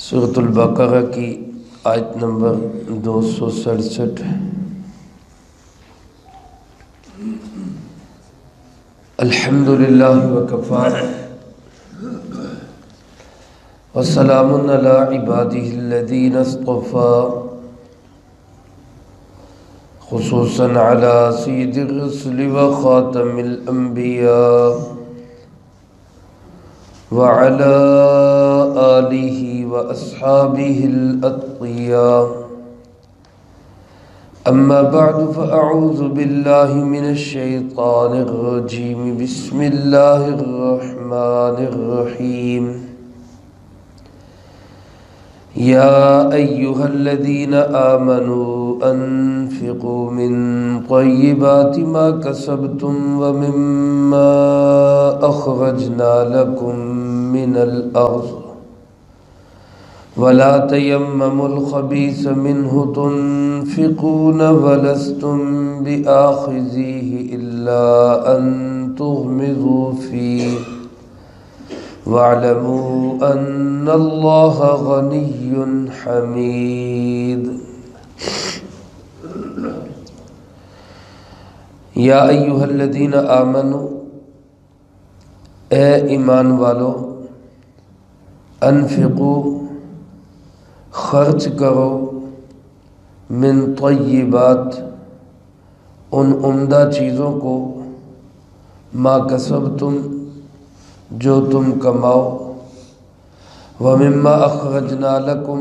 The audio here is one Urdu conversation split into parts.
سورۃ البقرہ کی آیت نمبر 267۔ الحمد للہ وکفا وسلام علی عبادہ الذین اصطفیٰ، خصوصاً علی سید الرسل وخاتم الانبیاء وعلى آلہ واصحابہ الاتقیاء۔ اما بعد فاعوذ باللہ من الشیطان الرجیم، بسم اللہ الرحمن الرحیم۔ یا ایہا الذین آمنوا انفقوا من طیبات ما کسبتم ومما اخرجنا لکم من الارض ولا تیمموا الخبیث منہ تنفقون ولستم بآخذیہ الا ان تغمضوا فیہ واعلموا ان اللہ غنی حمید۔ یا ایہا الذین آمنوا، اے ایمان والو، انفقوا، خرچ کرو، من طیبات، ان عمدہ چیزوں کو، ما کسبتم، جو تم کماؤ، ومما اخرجنا لکم،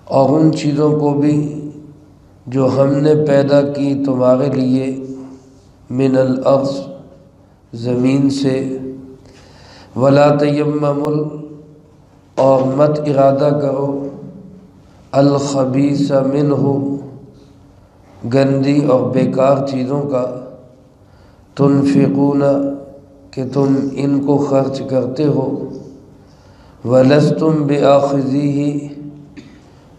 اور ان چیزوں کو بھی جو ہم نے پیدا کی تمہارے لیے، من الارض، زمین سے، ولا تیمموا، اور مت ارادہ کرو، الخبیث منہ، گندی اور بیکار چیزوں کا، تنفقون، کہ تم ان کو خرچ کرتے ہو، ولستم بآخذیہ،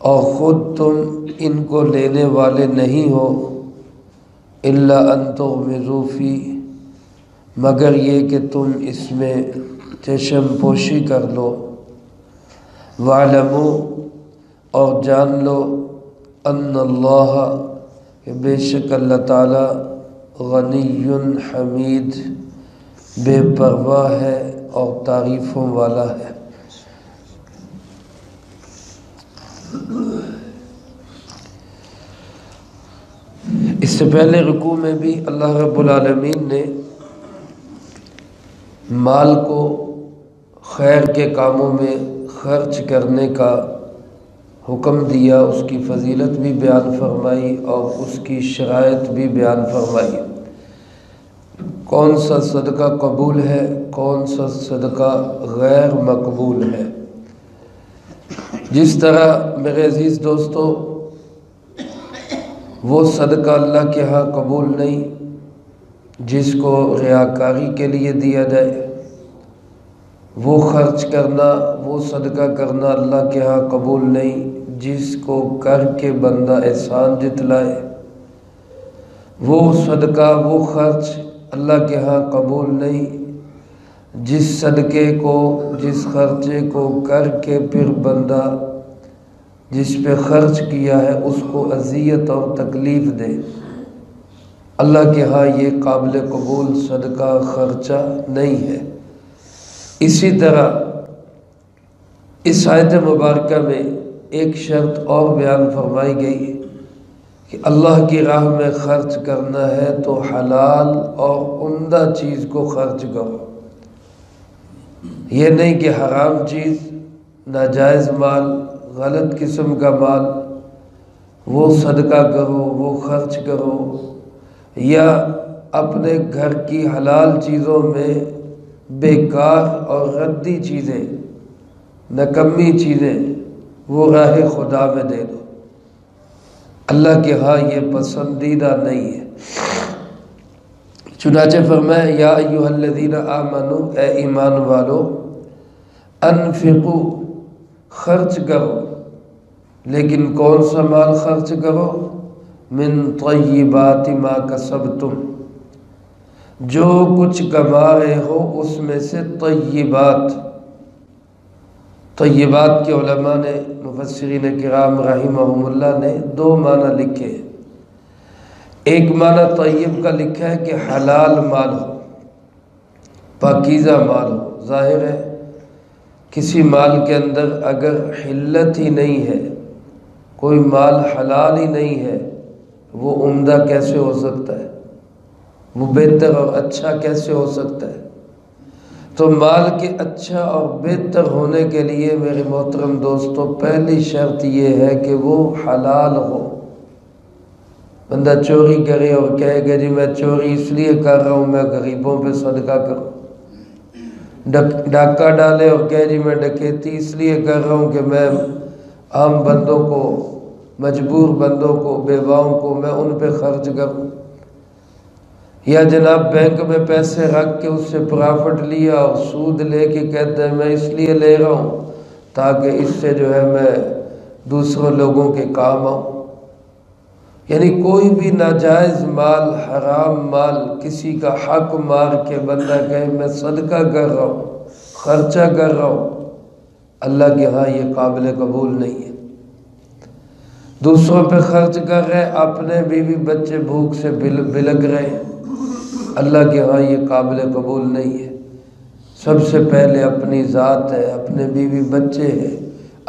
اور خود تم ان کو لینے والے نہیں ہو، الا ان تغمضوا فیہ، مگر یہ کہ تم اس میں چشم پوشی کر لو، واعلموا، اور جان لو، ان اللہ، کہ بے شک اللہ تعالی، غنی حمید، بے پرواہ ہے اور تعریفوں والا ہے۔ اس سے پہلے رکوع میں بھی اللہ رب العالمین نے مال کو خیر کے کاموں میں خرچ کرنے کا حکم دیا، اس کی فضیلت بھی بیان فرمائی اور اس کی شرائط بھی بیان فرمائی۔ کون سا صدقہ قبول ہے، کون سا صدقہ غیر مقبول ہے۔ جس طرح میرے عزیز دوستو، وہ صدقہ اللہ کے ہاں قبول نہیں جس کو ریاکاری کے لیے دیا جائے، وہ خرچ کرنا، وہ صدقہ کرنا اللہ کے ہاں قبول نہیں جس کو کر کے بندہ احسان جتلائے، وہ صدقہ، وہ خرچ اللہ کے ہاں قبول نہیں جس صدقے کو، جس خرچے کو کر کے پھر بندہ جس پہ خرچ کیا ہے اس کو اذیت اور تکلیف دے۔ اللہ کے ہاں یہ قابل قبول صدقہ خرچہ نہیں ہے۔ اسی طرح اس آیت مبارکہ میں ایک شرط اور بیان فرمائی گئی کہ اللہ کی راہ میں خرچ کرنا ہے تو حلال اور عمدہ چیز کو خرچ کرو۔ یہ نہیں کہ حرام چیز، ناجائز مال، غلط قسم کا مال، وہ صدقہ کرو، وہ خرچ کرو، یا اپنے گھر کی حلال چیزوں میں بیکار اور ردی چیزیں، نکمی چیزیں، وہ راہ خدا میں دے دو۔ اللہ کے ہاں یہ پسندیدہ نہیں ہے۔ چنانچہ فرمایا، یا ایھا الذین آمنوا، اے ایمان والو، انفقوا، خرچ کرو، لیکن کون سا مال خرچ کرو؟ من طیبات ما کسبتم، جو کچھ کما رہے ہو اس میں سے طیبات، طیبات کے علماء نے، مفسرین کرام رحمہم اللہ نے دو معنی لکھے ہیں۔ ایک معنی طیب کا لکھا ہے کہ حلال مال ہو، پاکیزہ مال ہو۔ ظاہر ہے کسی مال کے اندر اگر حلت ہی نہیں ہے، کوئی مال حلال ہی نہیں ہے، وہ عمدہ کیسے ہو سکتا ہے؟ وہ بہتر اور اچھا کیسے ہو سکتا ہے؟ تو مال کے اچھا اور بہتر ہونے کے لیے میرے محترم دوستو پہلی شرط یہ ہے کہ وہ حلال ہو۔ بندہ چوری کرے اور کہے گا جی میں چوری اس لیے کر رہا ہوں میں غریبوں پہ صدقہ کروں، ڈاکہ ڈالے اور کہے جی میں ڈکیتی اس لیے کر رہا ہوں کہ میں عام بندوں کو، مجبور بندوں کو، بیواؤں کو میں ان پہ خرچ کروں، یا جناب بینک میں پیسے رکھ کے اس سے پرافٹ لیا اور سود لے کے کہتے ہیں میں اس لیے لے رہا ہوں تاکہ اس سے جو ہے میں دوسروں لوگوں کے کام آؤں۔ یعنی کوئی بھی ناجائز مال، حرام مال، کسی کا حق مار کے بندہ کہے میں صدقہ کر رہا ہوں، خرچہ کر رہا ہوں، اللہ کے ہاں یہ قابل قبول نہیں ہے۔ دوسروں پہ خرچ کر رہے، اپنے بیوی بچے بھوک سے بلک رہے ہیں، اللہ کے ہاں یہ قابل قبول نہیں ہے۔ سب سے پہلے اپنی ذات ہے، اپنے بیوی بچے ہیں،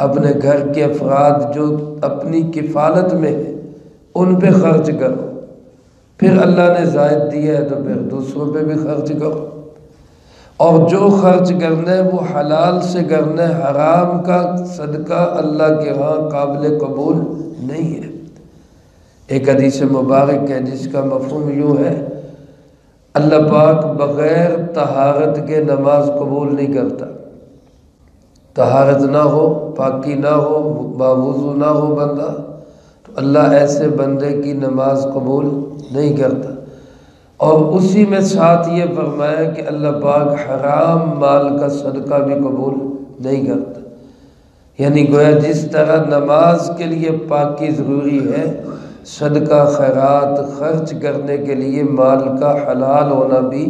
اپنے گھر کے افراد جو اپنی کفالت میں ہیں ان پہ خرچ کرو، پھر اللہ نے زائد دیا ہے تو پھر دوسروں پہ بھی خرچ کرو، اور جو خرچ کرنا ہے وہ حلال سے کرنا ہے، حرام کا صدقہ اللہ کے ہاں قابل قبول نہیں ہے۔ ایک حدیث مبارک ہے جس کا مفہوم یوں ہے، اللہ پاک بغیر طہارت کے نماز قبول نہیں کرتا۔ طہارت نہ ہو، پاکی نہ ہو، باوضو نہ ہو بندہ، تو اللہ ایسے بندے کی نماز قبول نہیں کرتا۔ اور اسی میں ساتھ یہ فرمایا کہ اللہ پاک حرام مال کا صدقہ بھی قبول نہیں کرتا۔ یعنی گویا جس طرح نماز کے لیے پاکی ضروری ہے، صدقہ خیرات خرچ کرنے کے لیے مال کا حلال ہونا بھی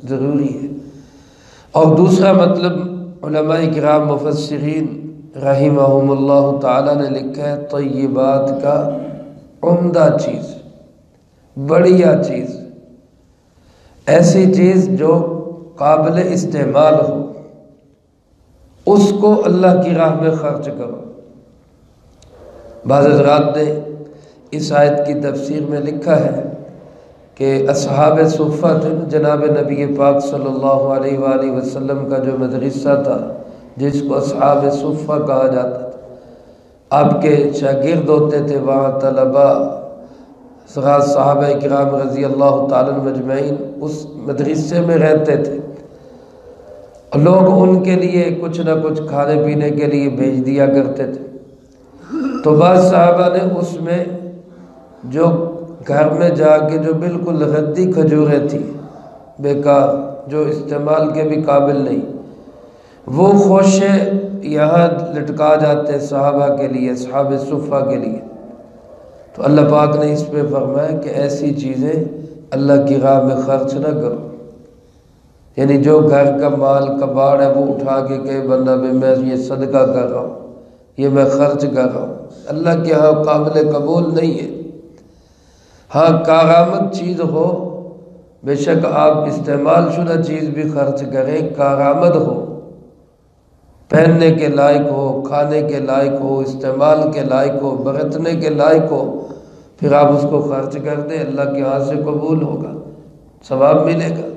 ضروری ہے۔ اور دوسرا مطلب علماء کرام مفسرین رحمہم اللہ تعالی نے لکھا ہے طیبات کا عمدہ چیز، بڑھیا چیز، ایسی چیز جو قابل استعمال ہو، اس کو اللہ کی راہ میں خرچ کرو۔ بعض حضرات نے اس آیت کی تفسیر میں لکھا ہے کہ اصحاب صفہ تھے، جناب نبی پاک صلی اللہ علیہ وآلہ وسلم کا جو مدرسہ تھا جس کو اصحاب صفہ کہا جاتا تھا، آپ کے شاگرد ہوتے تھے، وہاں طلباء صحابہ کرام رضی اللہ تعالیٰ مجمعین اس مدرسے میں رہتے تھے، لوگ ان کے لیے کچھ نہ کچھ کھانے پینے کے لیے بھیج دیا کرتے تھے۔ تو بعض صحابہ نے اس میں جو گھر میں جا کے جو بالکل ردی کھجوریں تھیں، بیکار، جو استعمال کے بھی قابل نہیں، وہ خوشے یہاں لٹکا جاتے صحابہ کے لیے، اصحاب صفہ کے لیے۔ تو اللہ پاک نے اس پہ فرمایا کہ ایسی چیزیں اللہ کی راہ میں خرچ نہ کرو۔ یعنی جو گھر کا مال کباڑ ہے وہ اٹھا کے کہ بندہ بھی میں یہ صدقہ کر رہا ہوں، یہ میں خرچ کر رہا ہوں، اللہ کے ہاں قابل قبول نہیں ہے۔ ہاں کارآمد چیز ہو، بے شک آپ استعمال شدہ چیز بھی خرچ کریں، کارآمد ہو، پہننے کے لائق ہو، کھانے کے لائق ہو، استعمال کے لائق ہو، برتنے کے لائق ہو، پھر آپ اس کو خرچ کر دیں، اللہ کے ہاں سے قبول ہوگا، ثواب ملے گا۔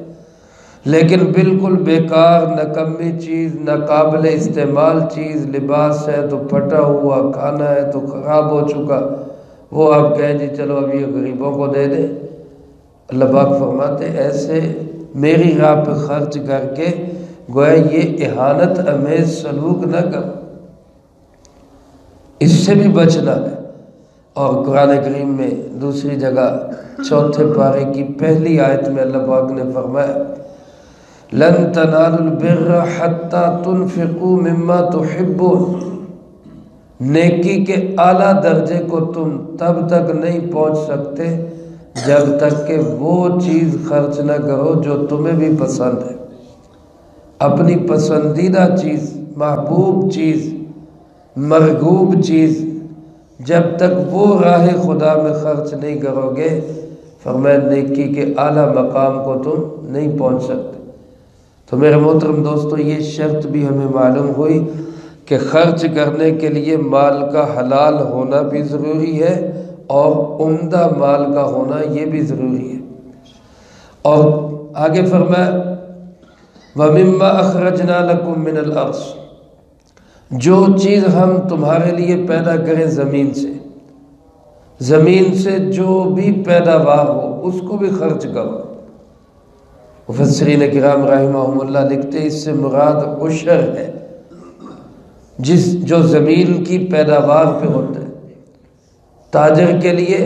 لیکن بالکل بیکار نکمی چیز، ناقابل استعمال چیز، لباس ہے تو پھٹا ہوا، کھانا ہے تو خراب ہو چکا، وہ آپ کہیں جی چلو اب یہ غریبوں کو دے دیں، اللہ پاک فرماتے ایسے میری راہ پہ خرچ کر کے گویا یہ اہانت امیز سلوک نہ کر، اس سے بھی بچنا ہے۔ اور قرآن کریم میں دوسری جگہ 4 پارے کی پہلی آیت میں اللہ پاک نے فرمایا لن تنالوا البر حتى تنفقوا مما تحبون، نیکی کے اعلیٰ درجے کو تم تب تک نہیں پہنچ سکتے جب تک کہ وہ چیز خرچ نہ کرو جو تمہیں بھی پسند ہے۔ اپنی پسندیدہ چیز، محبوب چیز مرغوب چیز جب تک وہ راہ خدا میں خرچ نہیں کرو گے، فرمایا نیکی کے اعلیٰ مقام کو تم نہیں پہنچ سکتے۔ تو میرے محترم دوستو، یہ شرط بھی ہمیں معلوم ہوئی کہ خرچ کرنے کے لیے مال کا حلال ہونا بھی ضروری ہے اور عمدہ مال کا ہونا یہ بھی ضروری ہے۔ اور آگے فرمایا وَمِمَّا أَخْرَجْنَا لَكُم مِّنَ الْأَرْضِ، جو چیز ہم تمہارے لیے پیدا کریں زمین سے جو بھی پیداوار ہو اس کو بھی خرچ کرو۔ مفسرین کرام رحمہم اللہ لکھتے ہیں اس سے مراد عشر ہے، جو زمین کی پیداوار پہ ہوتا ہے۔ تاجر کے لیے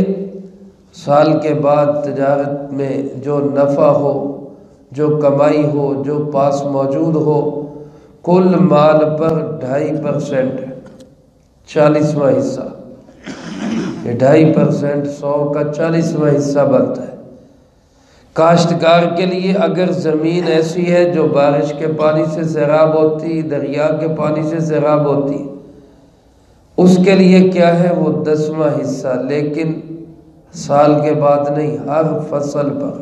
سال کے بعد تجارت میں جو نفع ہو، جو کمائی ہو، جو پاس موجود ہو، کل مال پر 2.5% 40واں حصہ، یہ 2.5% 100 کا 40واں حصہ بنتا ہے۔ کاشتکار کے لیے اگر زمین ایسی ہے جو بارش کے پانی سے سیراب ہوتی، دریا کے پانی سے سیراب ہوتی، اس کے لیے کیا ہے وہ 10واں حصہ، لیکن سال کے بعد نہیں، ہر فصل پر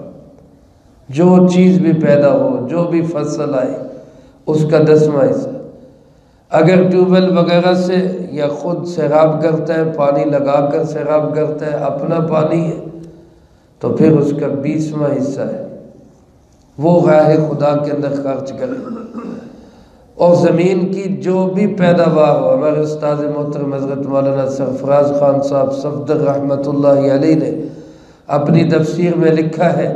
جو چیز بھی پیدا ہو، جو بھی فصل آئے اس کا 10واں حصہ۔ اگر ٹیوب ویل وغیرہ سے یا خود سیراب کرتا ہے، پانی لگا کر سیراب کرتا ہے، اپنا پانی ہے، تو پھر اس کا 20واں حصہ ہے، وہ راہ خدا کے اندر خرچ کرے۔ اور زمین کی جو بھی پیداوار ہو، ہمارے استاد محترم حضرت مولانا سرفراز خان صاحب صفدر رحمۃ اللہ علیہ نے اپنی تفسیر میں لکھا ہے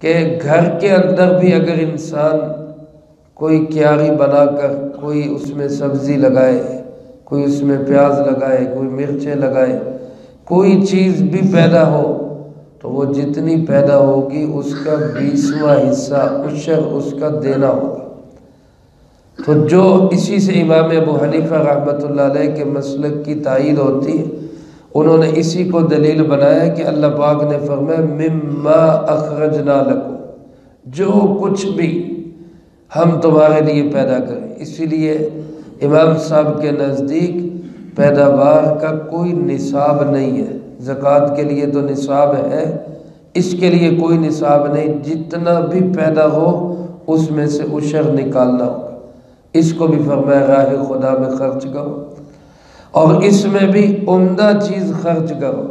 کہ گھر کے اندر بھی اگر انسان کوئی کیاری بنا کر کوئی اس میں سبزی لگائے، کوئی اس میں پیاز لگائے، کوئی مرچیں لگائے، کوئی چیز بھی پیدا ہو تو وہ جتنی پیدا ہوگی اس کا 20واں حصہ عشر اس کا دینا ہوگا۔ تو جو اسی سے امام ابو حنیفہ رحمۃ اللہ علیہ کے مسلک کی تائید ہوتی ہے، انہوں نے اسی کو دلیل بنایا کہ اللہ پاک نے فرمایا مما اخرجنا لکم، جو کچھ بھی ہم تمہارے لیے پیدا کریں۔ اسی لیے امام صاحب کے نزدیک پیداوار کا کوئی نصاب نہیں ہے، زکوٰۃ کے لیے تو نصاب ہے، اس کے لیے کوئی نصاب نہیں، جتنا بھی پیدا ہو اس میں سے عشر نکالنا ہوگا۔ اس کو بھی فرمایا راہ خدا میں خرچ کرو، اور اس میں بھی عمدہ چیز خرچ کرو۔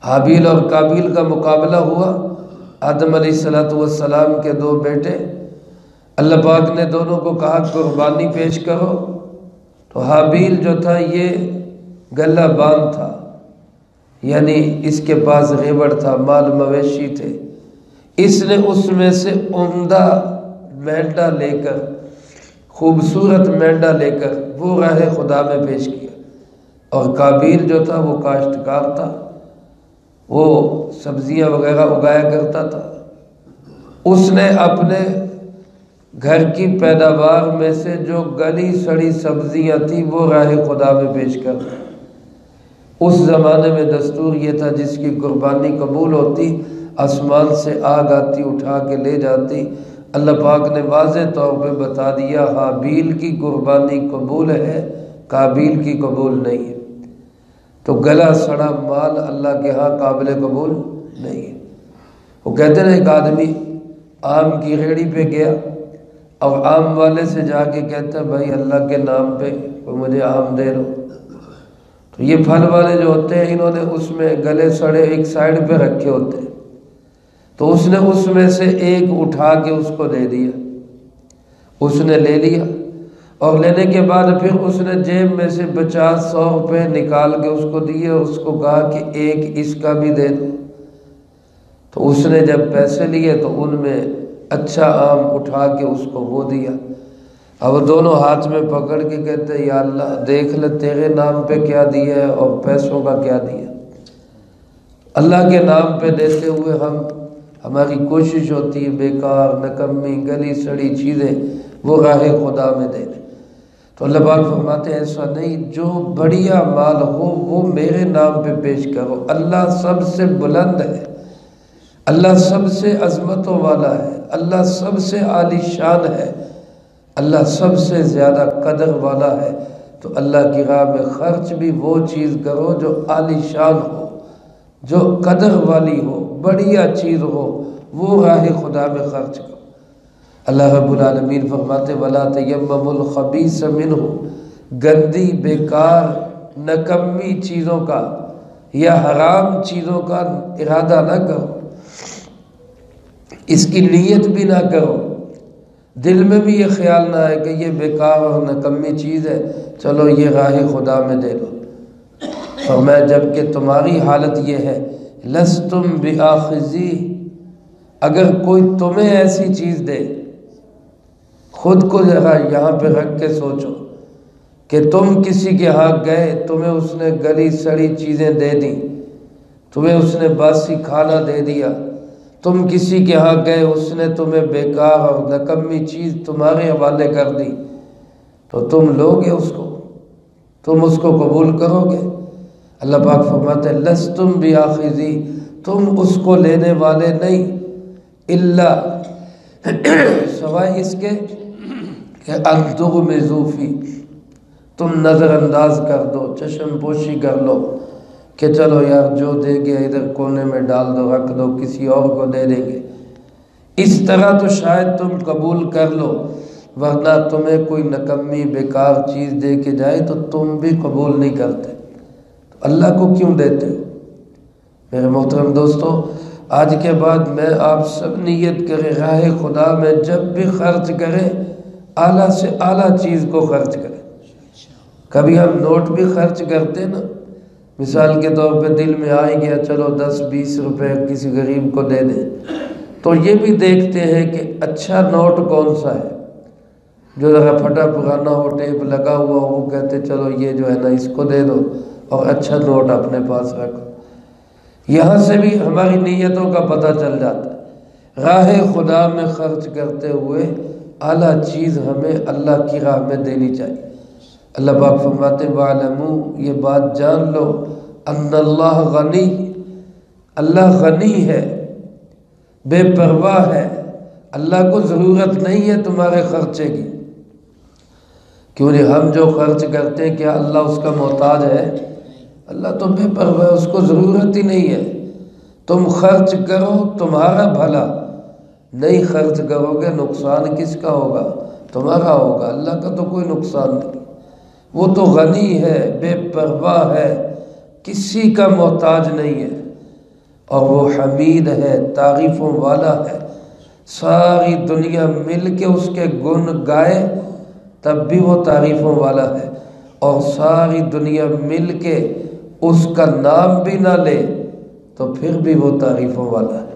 حابیل اور قابیل کا مقابلہ ہوا، آدم علیہ السلام کے 2 بیٹے، اللہ پاک نے دونوں کو کہا قربانی پیش کرو، تو حابیل جو تھا یہ گلہ باندھ تھا، یعنی اس کے پاس ریوڑ تھا، مال مویشی تھے، اس نے اس میں سے عمدہ مینڈا لے کر، خوبصورت مینڈا لے کر وہ راہ خدا میں پیش کیا۔ اور قابیل جو تھا وہ کاشتکار تھا، وہ سبزیاں وغیرہ اگایا کرتا تھا، اس نے اپنے گھر کی پیداوار میں سے جو گلی سڑی سبزیاں تھیں وہ راہ خدا میں پیش کر دی۔ اس زمانے میں دستور یہ تھا جس کی قربانی قبول ہوتی آسمان سے آگ آتی اٹھا کے لے جاتی۔ اللہ پاک نے واضح طور پہ بتا دیا حابیل کی قربانی قبول ہے، قابیل کی قبول نہیں ہے۔ تو گلا سڑا مال اللہ کے ہاں قابل قبول نہیں ہے۔ وہ کہتے ہیں ایک آدمی آم کی ریڑھی پہ گیا اور آم والے سے جا کے کہتا ہے بھائی اللہ کے نام پہ مجھے آم دے دو۔ تو یہ پھل والے جو ہوتے ہیں انہوں نے اس میں گلے سڑے ایک سائیڈ پہ رکھے ہوتے ہیں، تو اس نے اس میں سے ایک اٹھا کے اس کو دے دیا، اس نے لے لیا، اور لینے کے بعد پھر اس نے جیب میں سے 50-100 روپے نکال کے اس کو دیے اور اس کو کہا کہ ایک اس کا بھی دے دو۔ تو اس نے جب پیسے لیے تو ان میں اچھا آم اٹھا کے اس کو وہ دیا، اب دونوں ہاتھ میں پکڑ کے کہتے یا اللہ دیکھ لے تیرے نام پہ کیا دیا ہے اور پیسوں کا کیا دیا۔ اللہ کے نام پہ دیتے ہوئے ہماری کوشش ہوتی ہے بیکار نکمی گلی سڑی چیزیں وہ راہ خدا میں دے دیں۔ تو اللہ پاک فرماتے ہیں ایسا نہیں، جو بڑھیا مال ہو وہ میرے نام پہ پیش کرو۔ اللہ سب سے بلند ہے، اللہ سب سے عظمتوں والا ہے، اللہ سب سے عالی شان ہے، اللہ سب سے زیادہ قدر والا ہے۔ تو اللہ کی راہ میں خرچ بھی وہ چیز کرو جو عالی شان ہو، جو قدر والی ہو، بڑھیا چیز ہو، وہ راہ خدا میں خرچ کرو۔ اللہ رب العالمین فرماتے وَلَا تَيَمَّمُوا الْخَبِيثَ مِنْهُ، گندی بیکار نکمی چیزوں کا یا حرام چیزوں کا ارادہ نہ کرو، اس کی نیت بھی نہ کرو، دل میں بھی یہ خیال نہ ہے کہ یہ بیکار اور نکمی چیز ہے، چلو یہ راہ خدا میں دے دو۔ فرمایا جبکہ تمہاری حالت یہ ہے لستم بآخذی، اگر کوئی تمہیں ایسی چیز دے، خود کو ذرا یہاں پہ رکھ کے سوچو کہ تم کسی کے ہاں گئے، تمہیں اس نے گلی سڑی چیزیں دے دیں، تمہیں اس نے باسی کھانا دے دیا، تم کسی کے ہاں گئے، اس نے تمہیں بیکار اور نکمی چیز تمہارے حوالے کر دی، تو تم لوگے اس کو، تم اس کو قبول کرو گے؟ اللہ پاک فرماتے ہیں لستم بآخذی، تم اس کو لینے والے نہیں، الا سوائے اس کے کہ ان تغمضوا فیہ، تم نظر انداز کر دو، چشم پوشی کر لو کہ چلو یار جو دے گیا ادھر کونے میں ڈال دو، رکھ دو، کسی اور کو دے دیں گے، اس طرح تو شاید تم قبول کر لو، ورنہ تمہیں کوئی نکمی بیکار چیز دے کے جائے تو تم بھی قبول نہیں کرتے، تو اللہ کو کیوں دیتے ہو؟ میرے محترم دوستو، آج کے بعد میں آپ سب نیت کریں راہ خدا میں جب بھی خرچ کریں اعلیٰ سے اعلیٰ چیز کو خرچ کریں۔ کبھی ہم نوٹ بھی خرچ کرتے نا، مثال کے طور پہ دل میں آ گیا چلو 10-20 روپے کسی غریب کو دے دیں، تو یہ بھی دیکھتے ہیں کہ اچھا نوٹ کون سا ہے، جو ذرا پھٹا پرانا ہو، ٹیپ لگا ہوا ہو، وہ کہتے چلو یہ جو ہے نا اس کو دے دو اور اچھا نوٹ اپنے پاس رکھو۔ یہاں سے بھی ہماری نیتوں کا پتہ چل جاتا ہے۔ راہ خدا میں خرچ کرتے ہوئے اعلیٰ چیز ہمیں اللہ کی راہ میں دینی چاہیے۔ اللہ پاک فرماتے وَاعْلَمُوا، یہ بات جان لو، ان اللہ غنی، اللہ غنی ہے، بے پرواہ ہے، اللہ کو ضرورت نہیں ہے تمہارے خرچے کی۔ کیوں نہیں؟ ہم جو خرچ کرتے ہیں کیا اللہ اس کا محتاج ہے؟ اللہ تو بے پرواہ ہے، اس کو ضرورت ہی نہیں ہے۔ تم خرچ کرو تمہارا بھلا، نہیں خرچ کرو گے نقصان کس کا ہوگا؟ تمہارا ہوگا، اللہ کا تو کوئی نقصان نہیں۔ وہ تو غنی ہے، بے پرواہ ہے، کسی کا محتاج نہیں ہے، اور وہ حمید ہے، تعریفوں والا ہے۔ ساری دنیا مل کے اس کے گن گائے تب بھی وہ تعریفوں والا ہے، اور ساری دنیا مل کے اس کا نام بھی نہ لے تو پھر بھی وہ تعریفوں والا ہے۔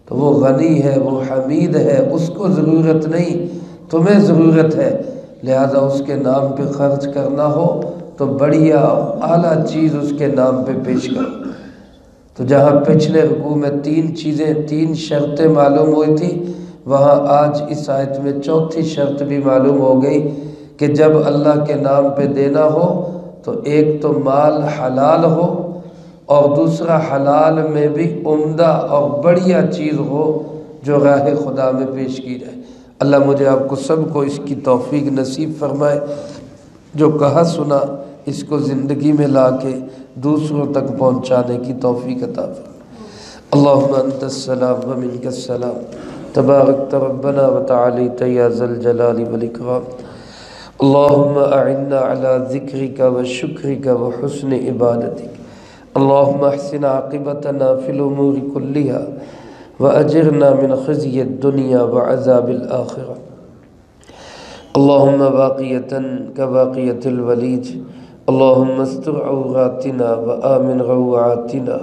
تو وہ غنی ہے، وہ حمید ہے، اس کو ضرورت نہیں، تمہیں ضرورت ہے، لہذا اس کے نام پہ خرچ کرنا ہو تو بڑھیا اعلیٰ چیز اس کے نام پہ پیش کرو۔ تو جہاں پچھلے رکوع میں 3 شرطیں معلوم ہوئی تھی، وہاں آج اس آیت میں 4تھی شرط بھی معلوم ہو گئی کہ جب اللہ کے نام پہ دینا ہو تو ایک تو مال حلال ہو، اور دوسرا حلال میں بھی عمدہ اور بڑھیا چیز ہو جو راہ خدا میں پیش کی جائے۔ اللہ مجھے آپ کو سب کو اس کی توفیق نصیب فرمائے، جو کہا سنا اس کو زندگی میں لا کے دوسروں تک پہنچانے کی توفیق عطا فرمائے۔ اللہم انت السلام ومنک السلام، تبارکت ربنا وتعالیت یا ذا الجلال والاکرام۔ اللہم اعنا علی ذکرک وشکرک وحسن عبادتک۔ اللہم احسن عاقبتنا فی الامور کلہا وأجرنا من خزي الدنيا وعذاب الآخرة۔ اللهم باقية كباقية الوليد، اللهم استر عوراتنا وآمن روعاتنا،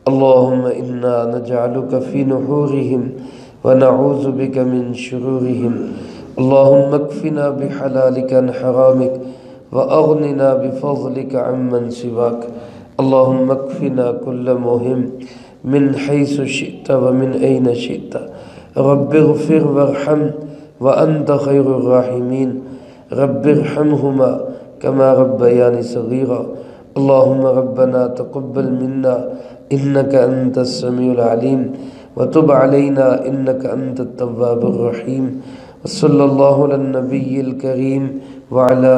اللهم إنا نجعلك في نحورهم ونعوذ بك من شرورهم، اللهم اكفنا بحلالك عن حرامك وأغننا بفضلك عمن سواك، اللهم اكفنا كل مهم من حيث شئت ومن أين شئت، رب اغفر وارحم وأنت خير الراحمين، رب ارحمهما كما ربياني صغيرا، اللهم ربنا تقبل منا إنك أنت السميع العليم وتب علينا إنك أنت التواب الرحيم، وصلى الله على النبي الكريم وعلى